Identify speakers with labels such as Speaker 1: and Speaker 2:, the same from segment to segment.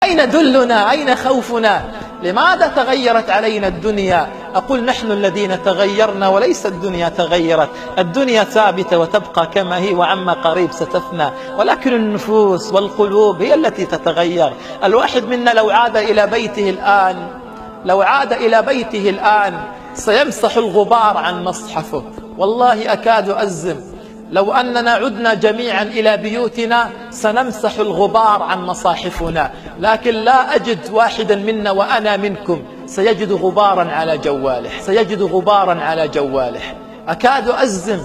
Speaker 1: أين دلنا؟ أين خوفنا؟ لماذا تغيرت علينا الدنيا؟ أقول نحن الذين تغيرنا وليس الدنيا تغيرت. الدنيا ثابتة وتبقى كما هي وعما قريب ستفنى، ولكن النفوس والقلوب هي التي تتغير. الواحد منا لو عاد إلى بيته الآن سيمسح الغبار عن مصحفه. والله أكاد أجزم لو أننا عدنا جميعا إلى بيوتنا سنمسح الغبار عن مصاحفنا، لكن لا أجد واحدا منا وأنا منكم سيجد غبارا على جواله. أكاد أجزم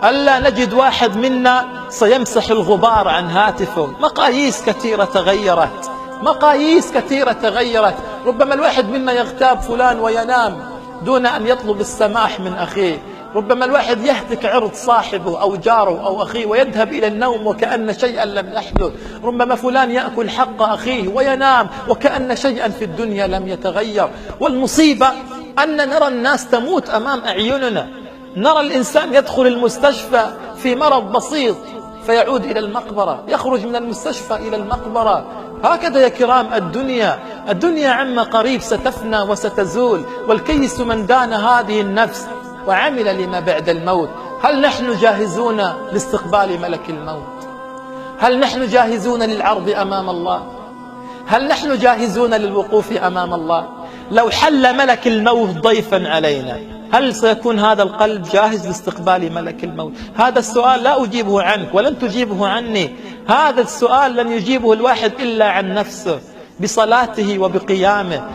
Speaker 1: ألا نجد واحد منا سيمسح الغبار عن هاتفه. مقاييس كثيرة تغيرت. ربما الواحد منا يغتاب فلان وينام دون أن يطلب السماح من أخيه. ربما الواحد يهتك عرض صاحبه أو جاره أو أخيه ويذهب إلى النوم وكأن شيئا لم يحدث. ربما فلان يأكل حق أخيه وينام وكأن شيئا في الدنيا لم يتغير. والمصيبة أن نرى الناس تموت أمام أعيننا. نرى الإنسان يدخل المستشفى في مرض بسيط فيعود إلى المقبرة، يخرج من المستشفى إلى المقبرة. هكذا يا كرام الدنيا عما قريب ستفنى وستزول. والكيس من دان هذه النفس وعمل لما بعد الموت. هل نحن جاهزون لاستقبال ملك الموت؟ هل نحن جاهزون للعرض أمام الله؟ هل نحن جاهزون للوقوف أمام الله؟ لو حل ملك الموت ضيفا علينا هل سيكون هذا القلب جاهز لاستقبال ملك الموت؟ هذا السؤال لا أجيبه عنك ولن تجيبه عني. هذا السؤال لن يجيبه الواحد إلا عن نفسه بصلاته وبقيامه.